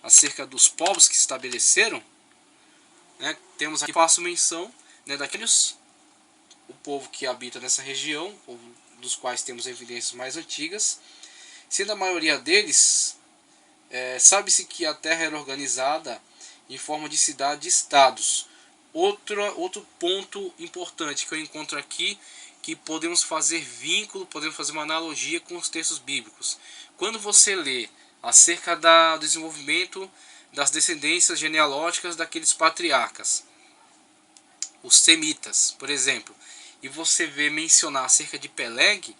acerca dos povos que se estabeleceram, né, temos aqui, faço menção, né, daqueles, o povo que habita nessa região, povo dos quais temos evidências mais antigas, sendo a maioria deles, sabe-se que a terra era organizada em forma de cidade-estados. Outro ponto importante que eu encontro aqui, que podemos fazer vínculo, podemos fazer uma analogia com os textos bíblicos. Quando você lê acerca do desenvolvimento das descendências genealógicas daqueles patriarcas, os semitas, por exemplo, e você vê mencionar acerca de Peleg,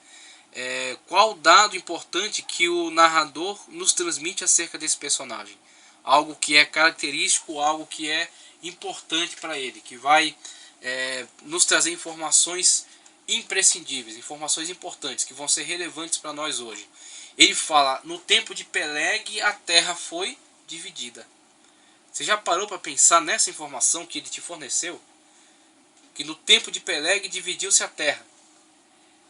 qual dado importante que o narrador nos transmite acerca desse personagem? Algo que é característico, algo que é importante para ele, que vai nos trazer informações imprescindíveis, informações importantes, que vão ser relevantes para nós hoje. Ele fala, no tempo de Peleg a terra foi dividida. Você já parou para pensar nessa informação que ele te forneceu? Que no tempo de Peleg dividiu-se a terra.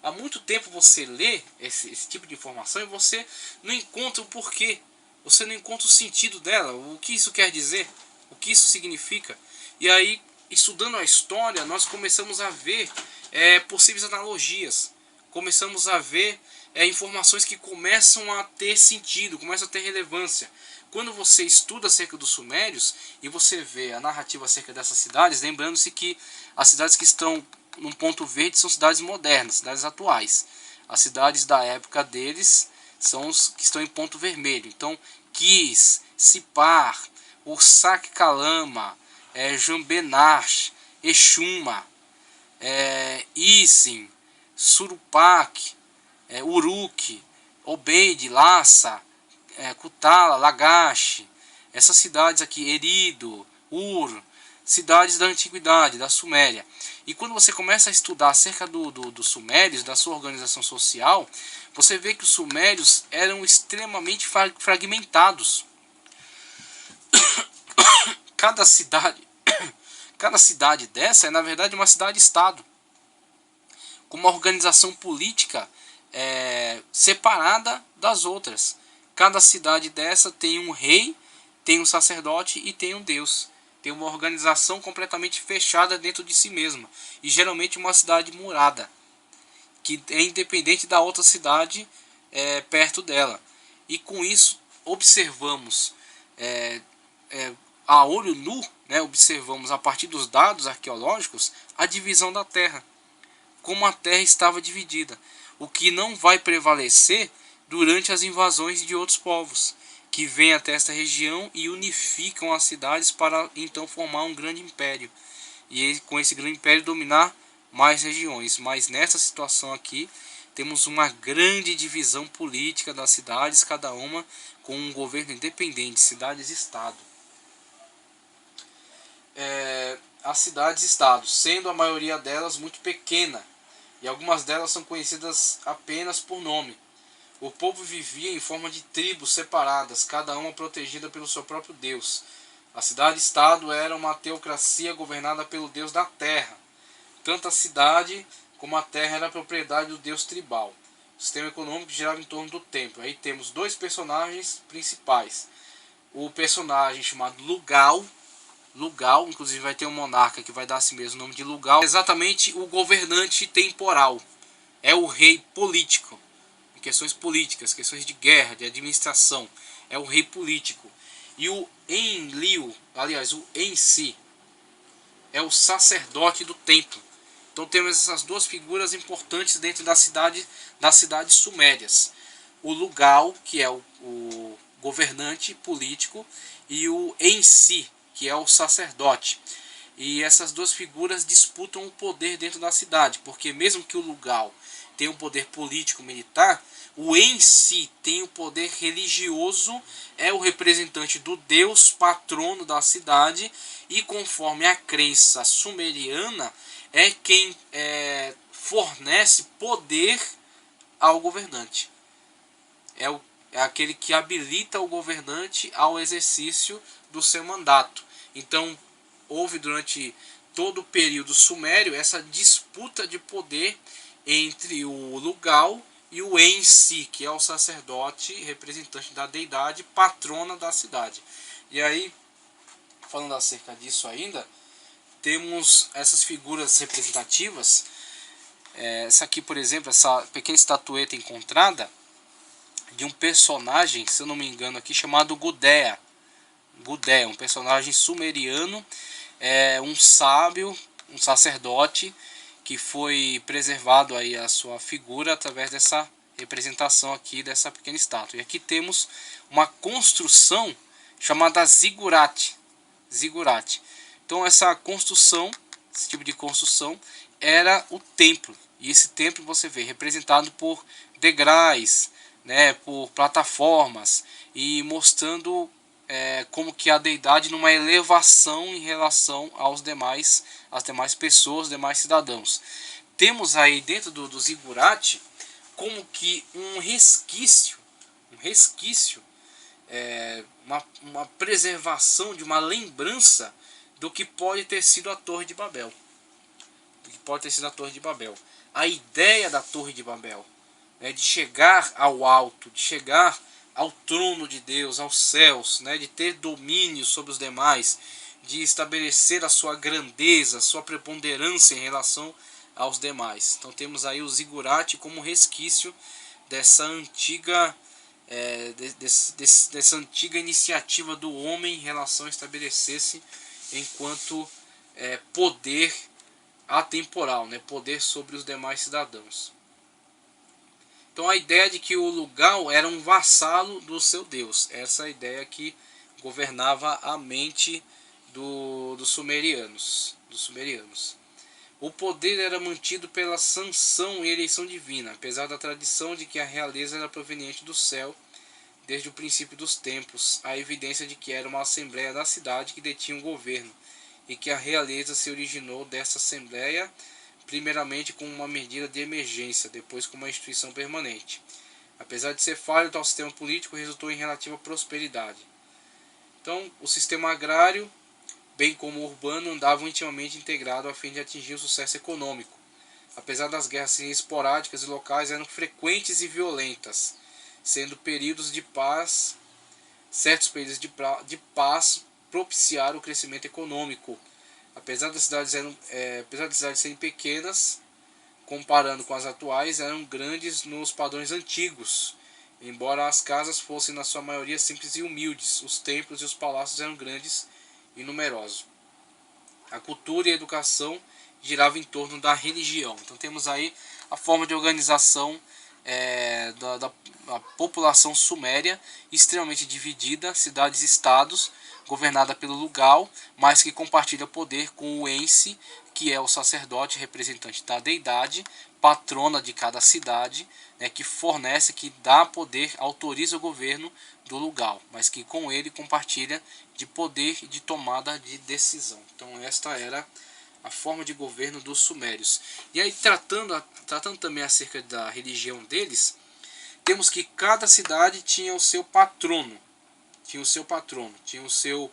Há muito tempo você lê esse tipo de informação e você não encontra o porquê. Você não encontra o sentido dela, o que isso quer dizer, o que isso significa. E aí, estudando a história, nós começamos a ver possíveis analogias. Começamos a ver informações que começam a ter sentido, começam a ter relevância. Quando você estuda acerca dos sumérios e você vê a narrativa acerca dessas cidades, lembrando-se que as cidades que estão num ponto verde são cidades modernas, cidades atuais. As cidades da época deles são os que estão em ponto vermelho. Então, Quis, Sipar, Ursak Kalama, Jambenar, Exuma, Isim, Surupak, Uruk, Obeid, Lassa, Kutala, Lagash, essas cidades aqui, Erido, Ur, cidades da antiguidade, da Suméria. E quando você começa a estudar acerca dos sumérios, da sua organização social, você vê que os sumérios eram extremamente fragmentados. Cada cidade dessa é, na verdade, uma cidade-estado, com uma organização política separada das outras. Cada cidade dessa tem um rei, tem um sacerdote e tem um deus. Tem uma organização completamente fechada dentro de si mesma. E geralmente uma cidade murada, que é independente da outra cidade perto dela. E com isso observamos a olho nu, né, observamos a partir dos dados arqueológicos a divisão da terra. Como a terra estava dividida. O que não vai prevalecer durante as invasões de outros povos, que vêm até esta região e unificam as cidades para então formar um grande império. E com esse grande império dominar mais regiões. Mas nessa situação aqui, temos uma grande divisão política das cidades, cada uma com um governo independente, cidades-estado. As cidades-estados, sendo a maioria delas muito pequena, e algumas delas são conhecidas apenas por nome. O povo vivia em forma de tribos separadas, cada uma protegida pelo seu próprio Deus. A cidade-estado era uma teocracia governada pelo Deus da terra. Tanto a cidade como a terra era propriedade do Deus tribal. O sistema econômico girava em torno do templo. Aí temos dois personagens principais. O personagem chamado Lugal, inclusive vai ter um monarca que vai dar a si mesmo o nome de Lugal. Exatamente o governante temporal. É o rei político. Em questões políticas, questões de guerra, de administração. É o rei político. E o Enlil, aliás, o Ensi, é o sacerdote do templo. Então temos essas duas figuras importantes dentro das cidades sumérias. O Lugal, que é o governante político, e o Ensi, que é o sacerdote. E essas duas figuras disputam o poder dentro da cidade, porque mesmo que o Lugal tenha um poder político-militar, o Ensi tem o poder religioso, é o representante do Deus patrono da cidade, e conforme a crença sumeriana, é quem fornece poder ao governante. É aquele que habilita o governante ao exercício do seu mandato. Então, houve durante todo o período sumério essa disputa de poder entre o Lugal e o Ensi, que é o sacerdote representante da deidade, patrona da cidade. E aí, falando acerca disso ainda, temos essas figuras representativas. Essa aqui, por exemplo, essa pequena estatueta encontrada de um personagem, se eu não me engano aqui, chamado Gudea. Gudea, um personagem sumeriano, um sábio, um sacerdote, que foi preservado aí a sua figura através dessa representação aqui dessa pequena estátua. E aqui temos uma construção chamada zigurate. Zigurate. Então essa construção, esse tipo de construção, era o templo. E esse templo você vê representado por degraus, né, por plataformas, e mostrando como que a deidade numa elevação em relação às demais pessoas, os demais cidadãos. Temos aí dentro do zigurate como que um resquício, uma preservação de uma lembrança do que pode ter sido a Torre de Babel. A ideia da Torre de Babel, né, de chegar ao alto, de chegar ao trono de Deus, aos céus, né, de ter domínio sobre os demais, de estabelecer a sua grandeza, a sua preponderância em relação aos demais. Então temos aí o zigurate como resquício dessa antiga dessa antiga iniciativa do homem em relação a estabelecer-se enquanto poder atemporal, né, poder sobre os demais cidadãos. Então a ideia de que o lugar era um vassalo do seu Deus, essa é a ideia que governava a mente dos sumerianos. O poder era mantido pela sanção e eleição divina, apesar da tradição de que a realeza era proveniente do céu. Desde o princípio dos tempos, há evidência de que era uma assembleia da cidade que detinha o governo, e que a realeza se originou dessa assembleia, primeiramente como uma medida de emergência, depois como uma instituição permanente. Apesar de ser falho, tal sistema político resultou em relativa prosperidade. Então, o sistema agrário, bem como o urbano, andavam intimamente integrados a fim de atingir o sucesso econômico. Apesar das guerras esporádicas e locais, eram frequentes e violentas, sendo períodos de paz, certos períodos de paz propiciaram o crescimento econômico. Apesar das cidades serem pequenas, comparando com as atuais, eram grandes nos padrões antigos. Embora as casas fossem na sua maioria simples e humildes, os templos e os palácios eram grandes e numerosos. A cultura e a educação giravam em torno da religião. Então temos aí a forma de organização da população suméria, extremamente dividida, cidades e estados, governada pelo lugar, mas que compartilha poder com o Ensi, que é o sacerdote representante da deidade, patrona de cada cidade, né, que fornece, que dá poder, autoriza o governo do lugar, mas que com ele compartilha de poder e de tomada de decisão. Então esta era a forma de governo dos sumérios. E aí, tratando também acerca da religião deles, temos que cada cidade tinha o seu patrono, tinha o seu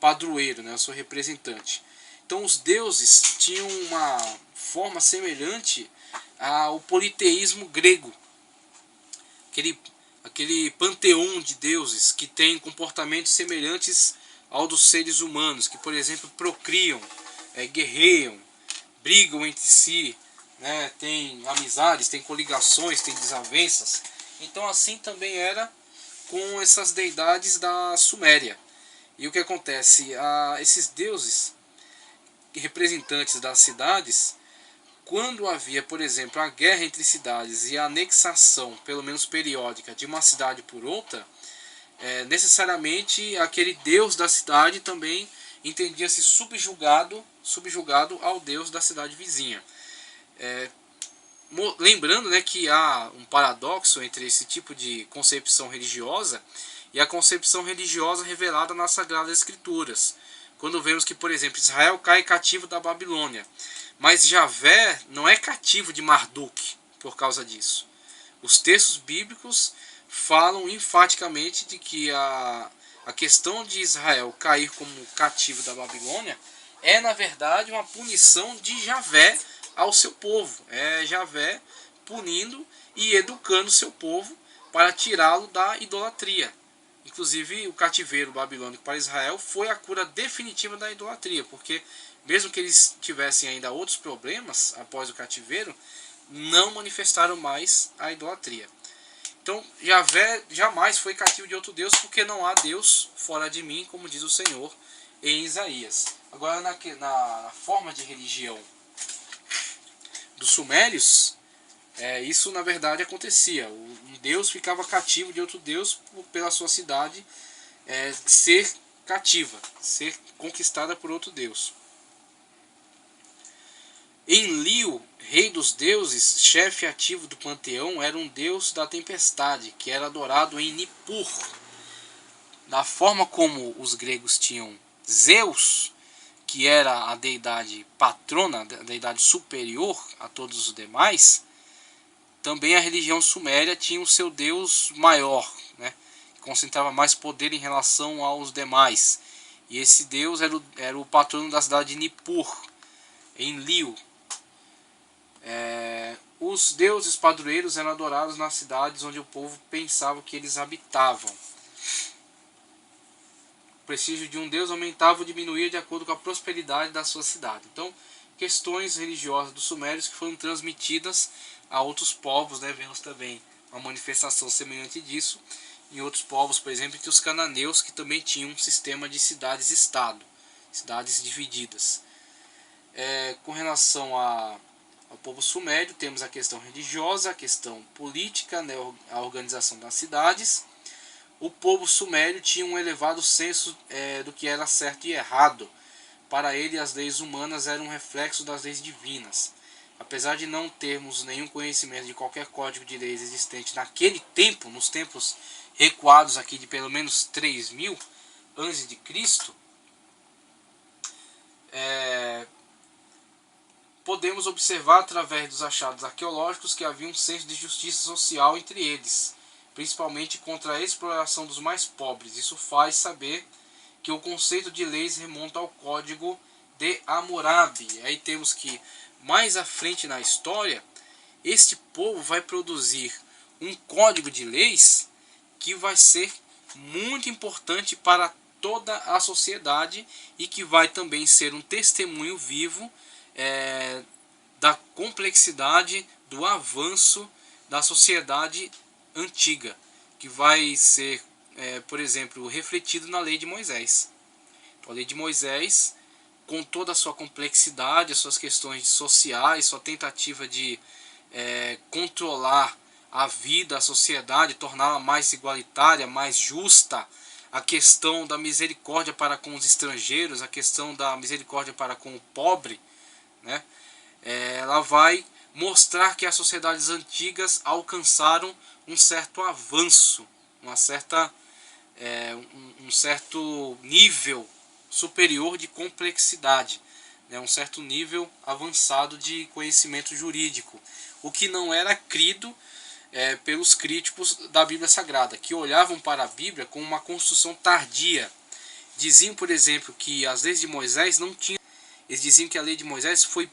padroeiro, né, o seu representante. Então os deuses tinham uma forma semelhante ao politeísmo grego, aquele panteão de deuses que tem comportamentos semelhantes ao dos seres humanos, que, por exemplo, procriam, guerreiam, brigam entre si, né, tem amizades, tem coligações, tem desavenças. Então assim também era com essas deidades da Suméria. E o que acontece? Esses deuses representantes das cidades, quando havia, por exemplo, a guerra entre cidades e a anexação, pelo menos periódica, de uma cidade por outra, necessariamente aquele deus da cidade também entendia-se subjugado ao deus da cidade vizinha. Lembrando, né, que há um paradoxo entre esse tipo de concepção religiosa e a concepção religiosa revelada nas Sagradas Escrituras. Quando vemos que, por exemplo, Israel cai cativo da Babilônia, mas Javé não é cativo de Marduk por causa disso. Os textos bíblicos falam enfaticamente de que a questão de Israel cair como cativo da Babilônia é, na verdade, uma punição de Javé ao seu povo. É Javé punindo e educando seu povo para tirá-lo da idolatria. Inclusive, o cativeiro babilônico para Israel foi a cura definitiva da idolatria, porque mesmo que eles tivessem ainda outros problemas após o cativeiro, não manifestaram mais a idolatria. Então, Javé jamais foi cativo de outro Deus, porque não há Deus fora de mim, como diz o Senhor em Isaías. Agora, na forma de religião dos sumérios, isso na verdade acontecia. Um Deus ficava cativo de outro Deus pela sua cidade ser cativa, ser conquistada por outro Deus. Enlil, rei dos deuses, chefe ativo do panteão, era um deus da tempestade, que era adorado em Nippur. Da forma como os gregos tinham Zeus, que era a deidade patrona, a deidade superior a todos os demais, também a religião suméria tinha o seu deus maior, né, que concentrava mais poder em relação aos demais. E esse deus era o patrono da cidade de Nippur, Enlil. Os deuses padroeiros eram adorados nas cidades onde o povo pensava que eles habitavam. O prestígio de um deus aumentava ou diminuía de acordo com a prosperidade da sua cidade. Então, questões religiosas dos sumérios que foram transmitidas a outros povos, né? Vemos também uma manifestação semelhante disso em outros povos, por exemplo, entre os cananeus, que também tinham um sistema de cidades-estado, cidades divididas. Com relação ao povo sumério, temos a questão religiosa, a questão política, né, a organização das cidades. O povo sumério tinha um elevado senso do que era certo e errado. Para ele, as leis humanas eram um reflexo das leis divinas. Apesar de não termos nenhum conhecimento de qualquer código de leis existente naquele tempo, nos tempos recuados aqui de pelo menos 3000 a.C., podemos observar através dos achados arqueológicos que havia um senso de justiça social entre eles, principalmente contra a exploração dos mais pobres. Isso faz saber que o conceito de leis remonta ao Código de Hammurabi. Aí temos que, mais à frente na história, este povo vai produzir um código de leis que vai ser muito importante para toda a sociedade e que vai também ser um testemunho vivo da complexidade do avanço da sociedade antiga, que vai ser, por exemplo, refletido na lei de Moisés. Então, a lei de Moisés, com toda a sua complexidade, as suas questões sociais, sua tentativa de controlar a vida, a sociedade, torná-la mais igualitária, mais justa, a questão da misericórdia para com os estrangeiros, a questão da misericórdia para com o pobre, né? Ela vai mostrar que as sociedades antigas alcançaram um certo avanço, um certo nível superior de complexidade, né? Um certo nível avançado de conhecimento jurídico, o que não era crido pelos críticos da Bíblia Sagrada, que olhavam para a Bíblia com uma construção tardia. Diziam, por exemplo, que as leis de Moisés não tinham. Eles diziam que a lei de Moisés foi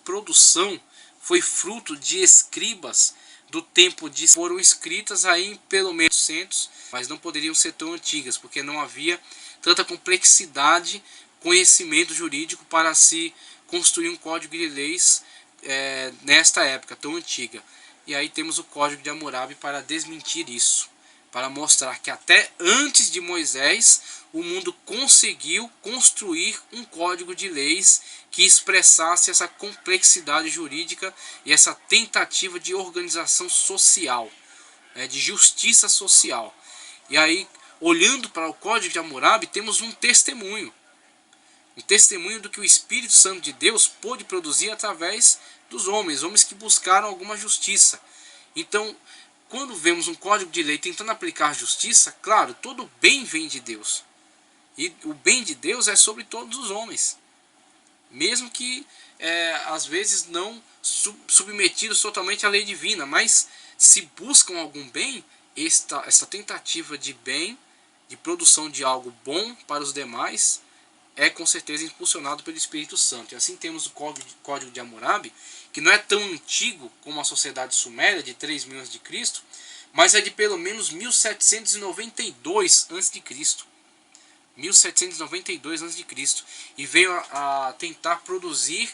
fruto de escribas do tempo de... Foram escritas aí em pelo menos 100, mas não poderiam ser tão antigas, porque não havia tanta complexidade, conhecimento jurídico para se construir um código de leis nesta época tão antiga. E aí temos o Código de Hammurabi para desmentir isso, para mostrar que até antes de Moisés o mundo conseguiu construir um código de leis que expressasse essa complexidade jurídica e essa tentativa de organização social, de justiça social. E aí, olhando para o Código de Hammurabi, temos um testemunho do que o Espírito Santo de Deus pôde produzir através dos homens que buscaram alguma justiça. Então, quando vemos um código de lei tentando aplicar justiça, claro, todo bem vem de Deus. E o bem de Deus é sobre todos os homens. Mesmo que, às vezes, não submetidos totalmente à lei divina. Mas, se buscam algum bem, esta tentativa de bem, de produção de algo bom para os demais, é com certeza impulsionado pelo Espírito Santo. E assim temos o Código de Hammurabi, que não é tão antigo como a sociedade suméria, de 3.000 a.C., mas é de pelo menos 1792 a.C. 1792 a.C. E veio a tentar produzir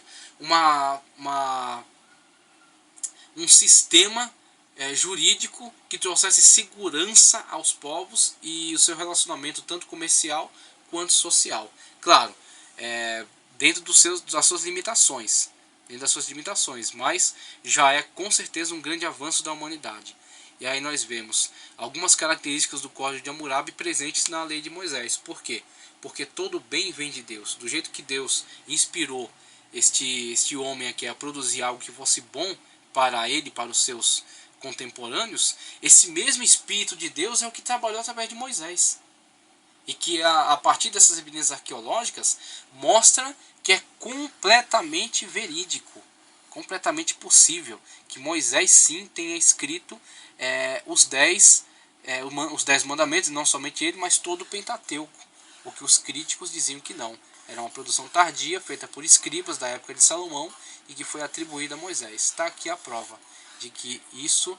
um sistema jurídico que trouxesse segurança aos povos e o seu relacionamento tanto comercial quanto social. Claro, dentro das suas limitações, mas já é com certeza um grande avanço da humanidade. E aí nós vemos algumas características do Código de Hammurabi presentes na lei de Moisés. Por quê? Porque todo bem vem de Deus. Do jeito que Deus inspirou este homem aqui a produzir algo que fosse bom para ele, para os seus contemporâneos, esse mesmo Espírito de Deus é o que trabalhou através de Moisés. E que a partir dessas evidências arqueológicas mostra que é completamente verídico, completamente possível, que Moisés sim tenha escrito os 10 mandamentos, não somente ele, mas todo o Pentateuco, o que os críticos diziam que não. Era uma produção tardia, feita por escribas da época de Salomão e que foi atribuída a Moisés. Está aqui a prova de que isso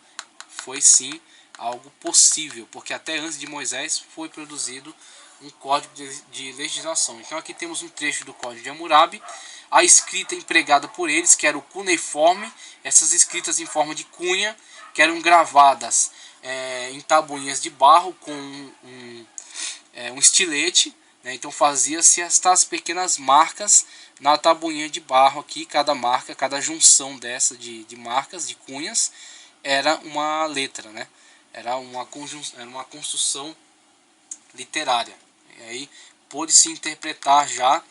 foi sim algo possível, porque até antes de Moisés foi produzido um código de legislação. Então aqui temos um trecho do Código de Hammurabi, a escrita empregada por eles, que era o cuneiforme, essas escritas em forma de cunha, que eram gravadas em tabuinhas de barro com um estilete, né? Então fazia-se estas pequenas marcas na tabuinha de barro aqui, cada marca, cada junção dessa de marcas, de cunhas, era uma letra, né? Era uma construção literária. E aí pôde-se interpretar já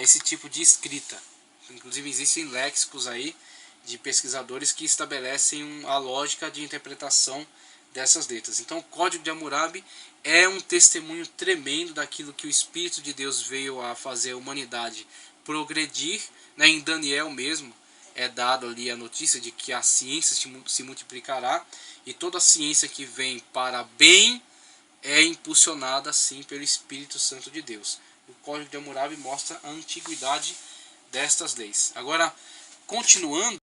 esse tipo de escrita. Inclusive existem léxicos aí de pesquisadores que estabelecem a lógica de interpretação dessas letras. Então o Código de Hammurabi é um testemunho tremendo daquilo que o Espírito de Deus veio a fazer a humanidade progredir, né? Em Daniel mesmo é dado ali a notícia de que a ciência se multiplicará, e toda a ciência que vem para bem é impulsionada sim pelo Espírito Santo de Deus. O Código de Hammurabi mostra a antiguidade destas leis. Agora, continuando,